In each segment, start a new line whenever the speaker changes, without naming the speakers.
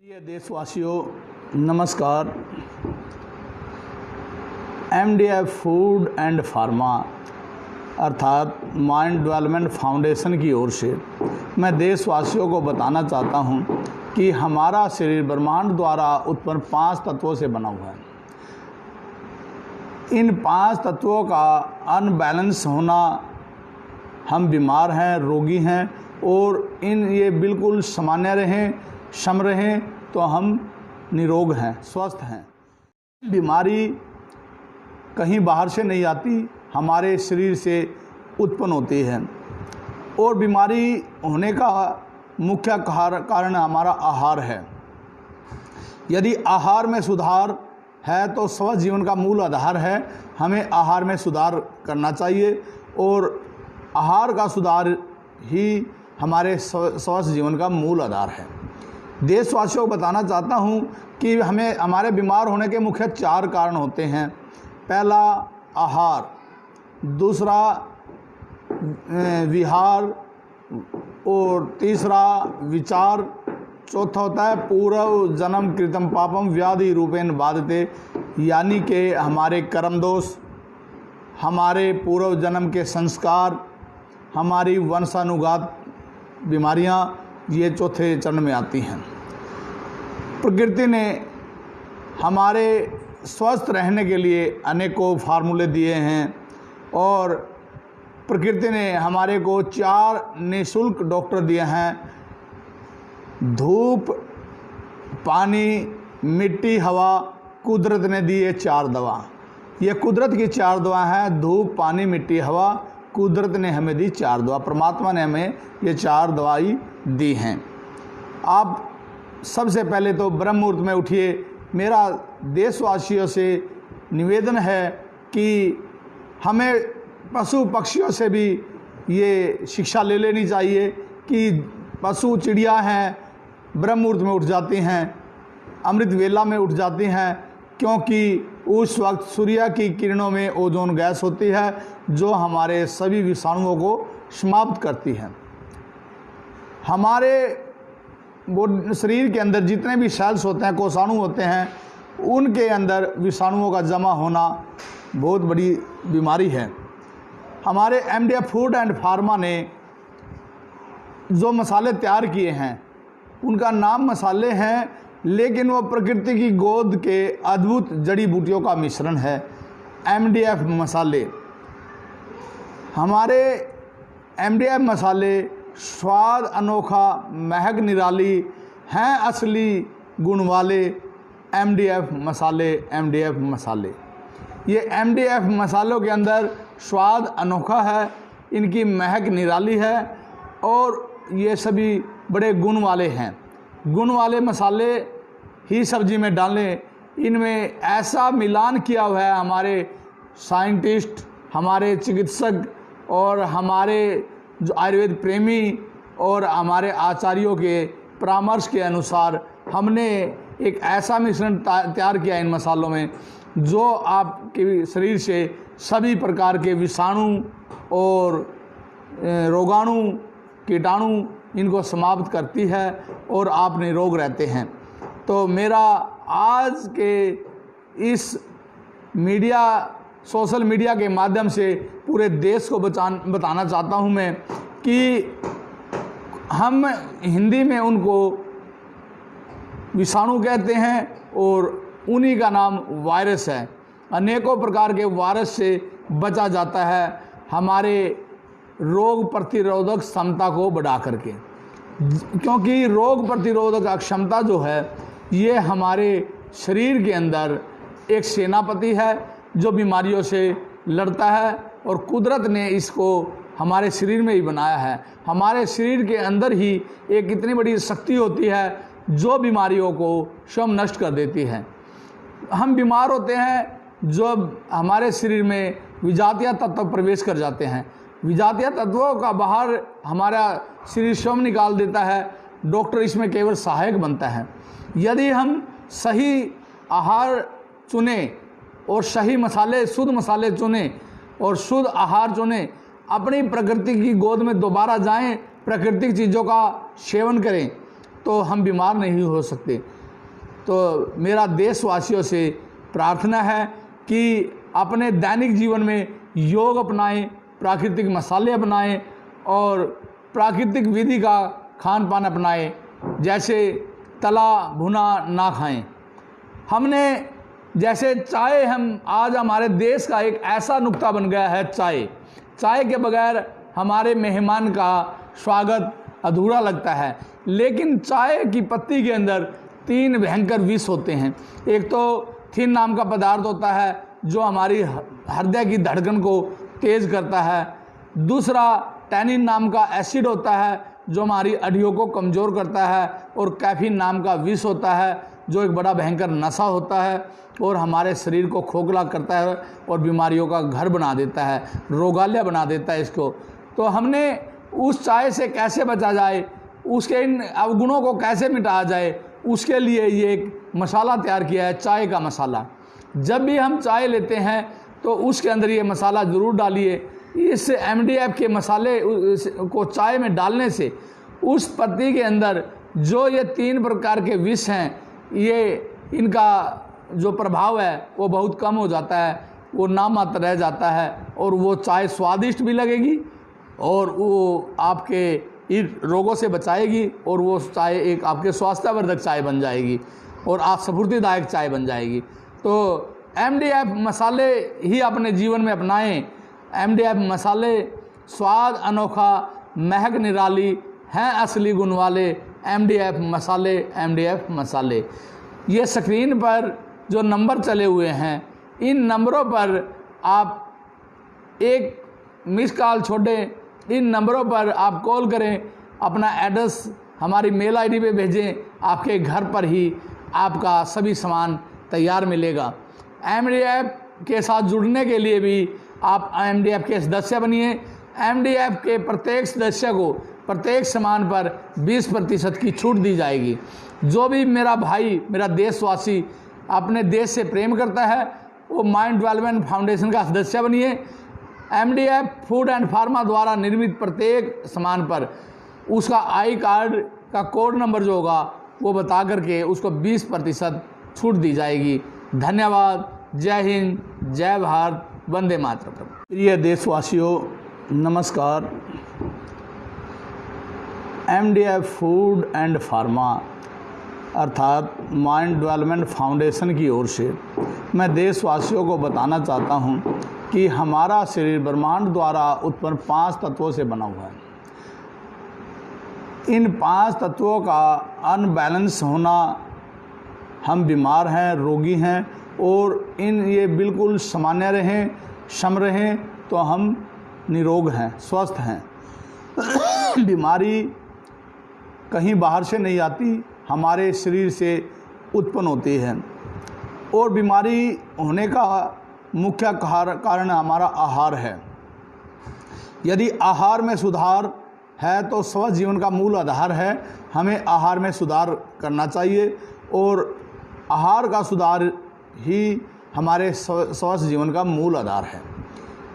प्रिय देशवासियों, नमस्कार। MDF फूड एंड फार्मा अर्थात माइंड डेवलपमेंट फाउंडेशन की ओर से मैं देशवासियों को बताना चाहता हूं कि हमारा शरीर ब्रह्मांड द्वारा उत्पन्न 5 तत्वों से बना हुआ है। इन 5 तत्वों का अनबैलेंस होना, हम बीमार हैं, रोगी हैं और ये बिल्कुल सामान्य रहें, सम रहें तो हम निरोग हैं, स्वस्थ हैं। बीमारी कहीं बाहर से नहीं आती, हमारे शरीर से उत्पन्न होती है और बीमारी होने का मुख्य कारण हमारा आहार है। यदि आहार में सुधार है तो स्वस्थ जीवन का मूल आधार है। हमें आहार में सुधार करना चाहिए और आहार का सुधार ही हमारे स्वस्थ जीवन का मूल आधार है। देशवासियों को बताना चाहता हूं कि हमारे बीमार होने के मुख्य 4 कारण होते हैं। पहला आहार, दूसरा विहार और तीसरा विचार, चौथा होता है पूर्व जन्म कृतम पापम व्याधि रूपेण बाधते, यानी कि हमारे कर्म दोष, हमारे पूर्व जन्म के संस्कार, हमारी वंशानुगत बीमारियां, ये चौथे चरण में आती हैं। प्रकृति ने हमारे स्वस्थ रहने के लिए अनेकों फार्मूले दिए हैं और प्रकृति ने हमारे को 4 निःशुल्क डॉक्टर दिए हैं। धूप, पानी, मिट्टी, हवा, कुदरत ने दी ये 4 दवा। ये कुदरत की 4 दवा हैं। धूप, पानी, मिट्टी, हवा, कुदरत ने हमें दी 4 दवा। परमात्मा ने हमें ये 4 दवाई दी हैं। आप सबसे पहले तो ब्रह्म मुहूर्त में उठिए। मेरा देशवासियों से निवेदन है कि हमें पशु पक्षियों से भी ये शिक्षा ले लेनी चाहिए कि पशु चिड़िया हैं, ब्रह्म मुहूर्त में उठ जाती हैं, अमृत वेला में उठ जाती हैं, क्योंकि उस वक्त सूर्य की किरणों में ओजोन गैस होती है जो हमारे सभी विषाणुओं को समाप्त करती है। हमारे शरीर के अंदर जितने भी सेल्स होते हैं, कोषाणु होते हैं, उनके अंदर विषाणुओं का जमा होना बहुत बड़ी बीमारी है। हमारे MDF फूड एंड फार्मा ने जो मसाले तैयार किए हैं उनका नाम मसाले हैं, लेकिन वो प्रकृति की गोद के अद्भुत जड़ी बूटियों का मिश्रण है। MDF मसाले, हमारे MDF मसाले स्वाद अनोखा, महक निराली हैं, असली गुण वाले MDF मसाले। MDF मसाले, ये MDF मसालों के अंदर स्वाद अनोखा है, इनकी महक निराली है और ये सभी बड़े गुण वाले हैं। गुण वाले मसाले ही सब्जी में डालें। इनमें ऐसा मिलान किया हुआ है हमारे साइंटिस्ट, हमारे चिकित्सक और हमारे जो आयुर्वेद प्रेमी और हमारे आचार्यों के परामर्श के अनुसार हमने एक ऐसा मिश्रण तैयार किया इन मसालों में जो आपके शरीर से सभी प्रकार के विषाणु और रोगाणु, कीटाणु इनको समाप्त करती है और आप निरोग रहते हैं। तो मेरा आज के इस सोशल मीडिया के माध्यम से पूरे देश को बताना चाहता हूं मैं कि हम हिंदी में उनको विषाणु कहते हैं और उन्हीं का नाम वायरस है। अनेकों प्रकार के वायरस से बचा जाता है हमारे रोग प्रतिरोधक क्षमता को बढ़ा करके, क्योंकि रोग प्रतिरोधक क्षमता जो है ये हमारे शरीर के अंदर एक सेनापति है जो बीमारियों से लड़ता है और कुदरत ने इसको हमारे शरीर में ही बनाया है। हमारे शरीर के अंदर ही एक इतनी बड़ी शक्ति होती है जो बीमारियों को स्वयं नष्ट कर देती है। हम बीमार होते हैं जब हमारे शरीर में विजातीय तत्व प्रवेश कर जाते हैं। विजातीय तत्वों का बाहर हमारा शरीर स्वयं निकाल देता है, डॉक्टर इसमें केवल सहायक बनता है। यदि हम सही आहार चुने और सही मसाले, शुद्ध मसाले चुने और शुद्ध आहार चुने, अपनी प्रकृति की गोद में दोबारा जाएं, प्राकृतिक चीज़ों का सेवन करें तो हम बीमार नहीं हो सकते। तो मेरा देशवासियों से प्रार्थना है कि अपने दैनिक जीवन में योग अपनाएं, प्राकृतिक मसाले अपनाएं और प्राकृतिक विधि का खान पान अपनाएं, जैसे तला भुना ना खाएं। हमने जैसे चाय, हम आज हमारे देश का एक ऐसा नुक्ता बन गया है चाय के बगैर हमारे मेहमान का स्वागत अधूरा लगता है। लेकिन चाय की पत्ती के अंदर 3 भयंकर विष होते हैं। एक तो थिन नाम का पदार्थ होता है जो हमारी हृदय की धड़कन को तेज करता है। दूसरा टैनिन नाम का एसिड होता है जो हमारी हड्डियों को कमज़ोर करता है। और कैफीन नाम का विष होता है जो एक बड़ा भयंकर नशा होता है और हमारे शरीर को खोखला करता है और बीमारियों का घर बना देता है, रोगालय बना देता है इसको। तो हमने उस चाय से कैसे बचा जाए, उसके इन अवगुणों को कैसे मिटाया जाए, उसके लिए ये एक मसाला तैयार किया है, चाय का मसाला। जब भी हम चाय लेते हैं तो उसके अंदर ये मसाला ज़रूर डालिए। इस MDF के मसाले को चाय में डालने से उस पत्ती के अंदर जो ये 3 प्रकार के विष हैं, ये इनका जो प्रभाव है वो बहुत कम हो जाता है, वो नामात्र रह जाता है और वो चाय स्वादिष्ट भी लगेगी और वो आपके इन रोगों से बचाएगी और वो चाय एक आपके स्वास्थ्यवर्धक चाय बन जाएगी और आप स्फूर्तिदायक चाय बन जाएगी। तो MDF मसाले ही अपने जीवन में अपनाएं। MDF मसाले स्वाद अनोखा, महक निराली, हैं असली गुण वाले। MDF मसाले। ये स्क्रीन पर जो नंबर चले हुए हैं, इन नंबरों पर आप एक मिस कॉल छोड़ें, इन नंबरों पर आप कॉल करें, अपना एड्रेस हमारी मेल ID पे भेजें, आपके घर पर ही आपका सभी सामान तैयार मिलेगा। MDF के साथ जुड़ने के लिए भी आप MDF के सदस्य बनिए। MDF के प्रत्येक सदस्य को प्रत्येक सामान पर 20% की छूट दी जाएगी। जो भी मेरा भाई, मेरा देशवासी अपने देश से प्रेम करता है वो माइंड डेवलपमेंट फाउंडेशन का सदस्य बनिए। MDF फूड एंड फार्मा द्वारा निर्मित प्रत्येक सामान पर उसका आई कार्ड का कोड नंबर जो होगा वो बता करके उसको 20% छूट दी जाएगी। धन्यवाद। जय हिंद, जय भारत, वंदे मातरम। प्रिय देशवासियों, नमस्कार। MDF फूड एंड फार्मा अर्थात माइंड डेवलपमेंट फाउंडेशन की ओर से मैं देशवासियों को बताना चाहता हूं कि हमारा शरीर ब्रह्मांड द्वारा उत्पन्न 5 तत्वों से बना हुआ है। इन 5 तत्वों का अनबैलेंस होना, हम बीमार हैं, रोगी हैं और ये बिल्कुल सामान्य रहें, सम रहें तो हम निरोग हैं, स्वस्थ हैं। बीमारी कहीं बाहर से नहीं आती, हमारे शरीर से उत्पन्न होती है। और बीमारी होने का मुख्य कारण हमारा आहार है। यदि आहार में सुधार है तो स्वस्थ जीवन का मूल आधार है। हमें आहार में सुधार करना चाहिए और आहार का सुधार ही हमारे स्वस्थ जीवन का मूल आधार है।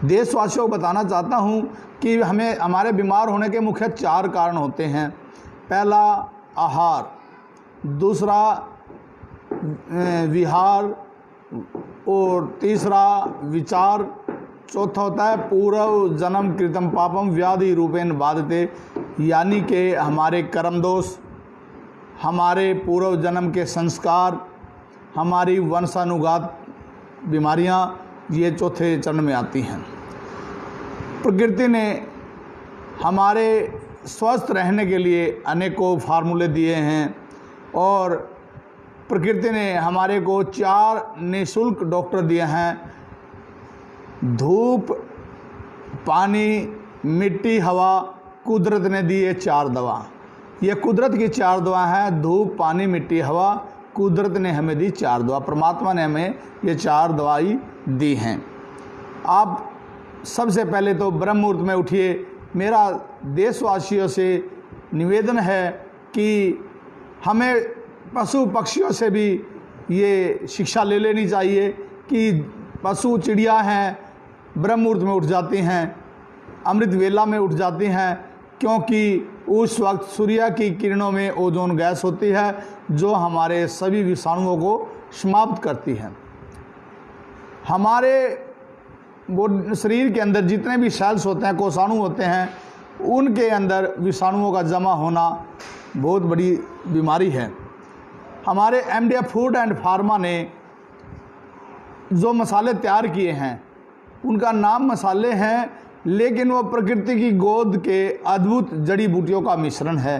देशवासियों को बताना चाहता हूँ कि हमारे बीमार होने के मुख्य 4 कारण होते हैं। पहला आहार, दूसरा विहार और तीसरा विचार, चौथा होता है पूर्व जन्म कृतम पापम व्याधि रूपेण बाधते, यानी कि हमारे कर्म दोष, हमारे पूर्व जन्म के संस्कार, हमारी वंशानुगत बीमारियां, ये चौथे चरण में आती हैं। प्रकृति ने हमारे स्वस्थ रहने के लिए अनेकों फार्मूले दिए हैं और प्रकृति ने हमारे को 4 निःशुल्क डॉक्टर दिए हैं। धूप, पानी, मिट्टी, हवा, कुदरत ने दी ये 4 दवा। ये कुदरत की 4 दवा हैं। धूप, पानी, मिट्टी, हवा, कुदरत ने हमें दी 4 दवा। परमात्मा ने हमें ये 4 दवाई दी हैं। आप सबसे पहले तो ब्रह्म मुहूर्त में उठिए। मेरा देशवासियों से निवेदन है कि हमें पशु पक्षियों से भी ये शिक्षा ले लेनी चाहिए कि पशु चिड़िया हैं, ब्रह्म मुहूर्त में उठ जाती हैं, अमृत वेला में उठ जाती हैं, क्योंकि उस वक्त सूर्य की किरणों में ओजोन गैस होती है जो हमारे सभी विषाणुओं को समाप्त करती है। हमारे शरीर के अंदर जितने भी सेल्स होते हैं, कोषाणु होते हैं, उनके अंदर विषाणुओं का जमा होना बहुत बड़ी बीमारी है। हमारे एमडीएफ फूड एंड फार्मा ने जो मसाले तैयार किए हैं उनका नाम मसाले हैं, लेकिन वो प्रकृति की गोद के अद्भुत जड़ी बूटियों का मिश्रण है।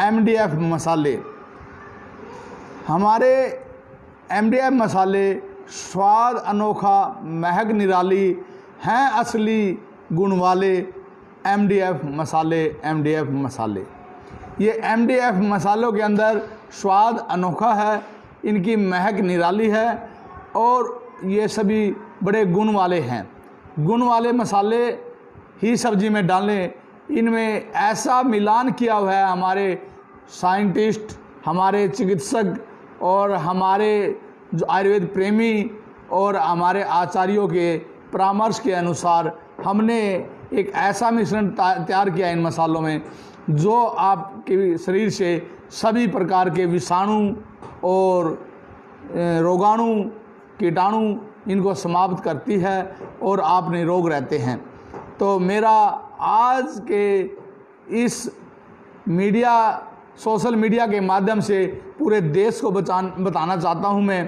एमडीएफ मसाले, हमारे एमडीएफ मसाले स्वाद अनोखा, महक निराली, हैं असली गुण वाले एमडीएफ मसाले। एमडीएफ मसाले, ये एमडीएफ मसालों के अंदर स्वाद अनोखा है, इनकी महक निराली है और ये सभी बड़े गुण वाले हैं। गुण वाले मसाले ही सब्जी में डालें। इनमें ऐसा मिलान किया हुआ है हमारे साइंटिस्ट, हमारे चिकित्सक और हमारे जो आयुर्वेद प्रेमी और हमारे आचार्यों के परामर्श के अनुसार हमने एक ऐसा मिश्रण तैयार किया इन मसालों में जो आपके शरीर से सभी प्रकार के विषाणु और रोगाणु, कीटाणु इनको समाप्त करती है और आप निरोग रहते हैं। तो मेरा आज के इस सोशल मीडिया के माध्यम से पूरे देश को बताना चाहता हूं मैं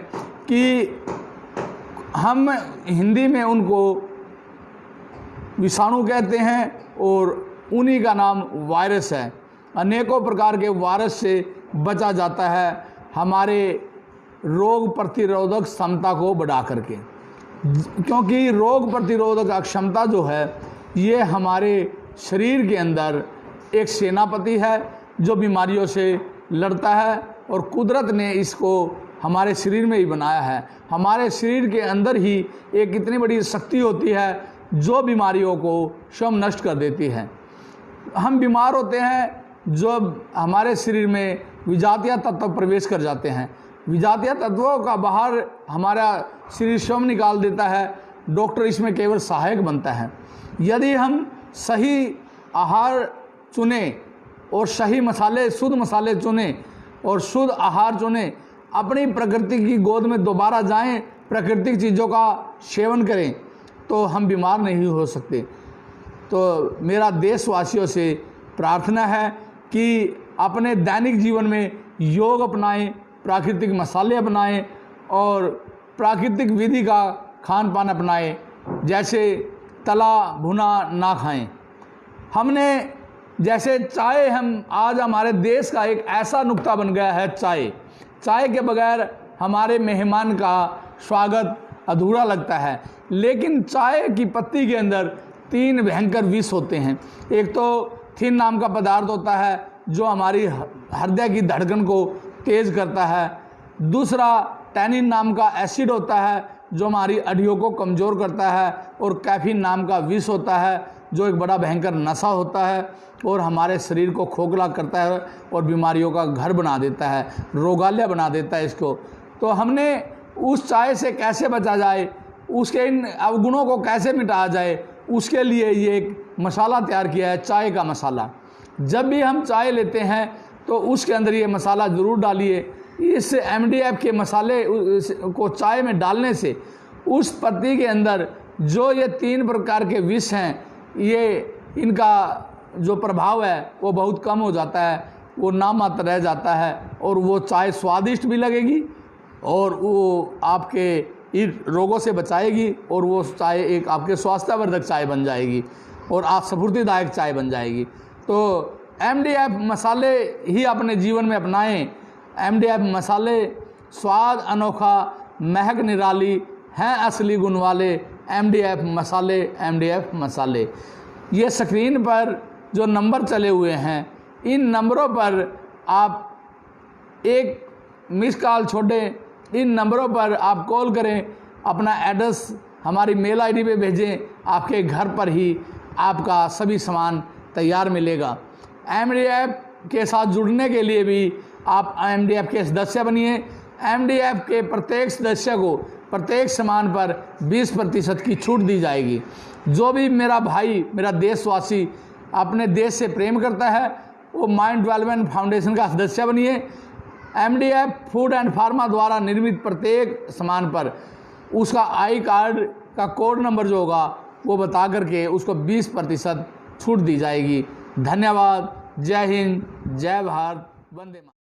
कि हम हिंदी में उनको विषाणु कहते हैं और उन्हीं का नाम वायरस है। अनेकों प्रकार के वायरस से बचा जाता है हमारे रोग प्रतिरोधक क्षमता को बढ़ा करके, क्योंकि रोग प्रतिरोधक क्षमता जो है ये हमारे शरीर के अंदर एक सेनापति है जो बीमारियों से लड़ता है और कुदरत ने इसको हमारे शरीर में ही बनाया है। हमारे शरीर के अंदर ही एक इतनी बड़ी शक्ति होती है जो बीमारियों को स्वयं नष्ट कर देती है। हम बीमार होते हैं जब हमारे शरीर में विजातीय तत्व प्रवेश कर जाते हैं। विजातीय तत्वों का बाहर हमारा शरीर स्वयं निकाल देता है, डॉक्टर इसमें केवल सहायक बनता है। यदि हम सही आहार चुने और सही मसाले, शुद्ध मसाले चुने और शुद्ध आहार चुने, अपनी प्रकृति की गोद में दोबारा जाएं, प्राकृतिक चीज़ों का सेवन करें, तो हम बीमार नहीं हो सकते। तो मेरा देशवासियों से प्रार्थना है कि अपने दैनिक जीवन में योग अपनाएं, प्राकृतिक मसाले अपनाएं और प्राकृतिक विधि का खान पान अपनाएं, जैसे तला भुना ना खाएं। हमने जैसे चाय, हम आज हमारे देश का एक ऐसा नुक्ता बन गया है चाय के बगैर हमारे मेहमान का स्वागत अधूरा लगता है। लेकिन चाय की पत्ती के अंदर 3 भयंकर विष होते हैं। एक तो थिन नाम का पदार्थ होता है जो हमारी हृदय की धड़कन को तेज करता है। दूसरा टैनिन नाम का एसिड होता है जो हमारी हड्डियों को कमज़ोर करता है। और कैफीन नाम का विष होता है जो एक बड़ा भयंकर नशा होता है और हमारे शरीर को खोखला करता है और बीमारियों का घर बना देता है, रोगालय बना देता है इसको। तो हमने उस चाय से कैसे बचा जाए, उसके इन अवगुणों को कैसे मिटाया जाए, उसके लिए ये एक मसाला तैयार किया है, चाय का मसाला। जब भी हम चाय लेते हैं तो उसके अंदर ये मसाला ज़रूर डालिए। इस एमडीएफ के मसाले को चाय में डालने से उस पत्ती के अंदर जो ये 3 प्रकार के विष हैं, ये इनका जो प्रभाव है वो बहुत कम हो जाता है, वो नामात्र रह जाता है और वो चाय स्वादिष्ट भी लगेगी और वो आपके इन रोगों से बचाएगी और वो चाय एक आपके स्वास्थ्यवर्धक चाय बन जाएगी और आप स्फूर्तिदायक चाय बन जाएगी। तो एमडीएफ मसाले ही अपने जीवन में अपनाएं। एमडीएफ मसाले स्वाद अनोखा, महक निराली, हैं असली गुण वाले एमडीएफ मसाले। एमडीएफ मसाले, ये स्क्रीन पर जो नंबर चले हुए हैं, इन नंबरों पर आप एक मिस कॉल छोड़ें, इन नंबरों पर आप कॉल करें, अपना एड्रेस हमारी मेल आईडी पे भेजें, आपके घर पर ही आपका सभी सामान तैयार मिलेगा। एमडीएफ के साथ जुड़ने के लिए भी आप एमडीएफ के सदस्य बनिए। एमडीएफ के प्रत्येक सदस्य को प्रत्येक सामान पर 20% की छूट दी जाएगी। जो भी मेरा भाई, मेरा देशवासी अपने देश से प्रेम करता है वो माइंड डेवलपमेंट फाउंडेशन का सदस्य बनिए। MDF फूड एंड फार्मा द्वारा निर्मित प्रत्येक सामान पर उसका आई कार्ड का कोड नंबर जो होगा वो बता करके उसको 20% छूट दी जाएगी। धन्यवाद। जय हिंद, जय भारत, वंदे मातरम।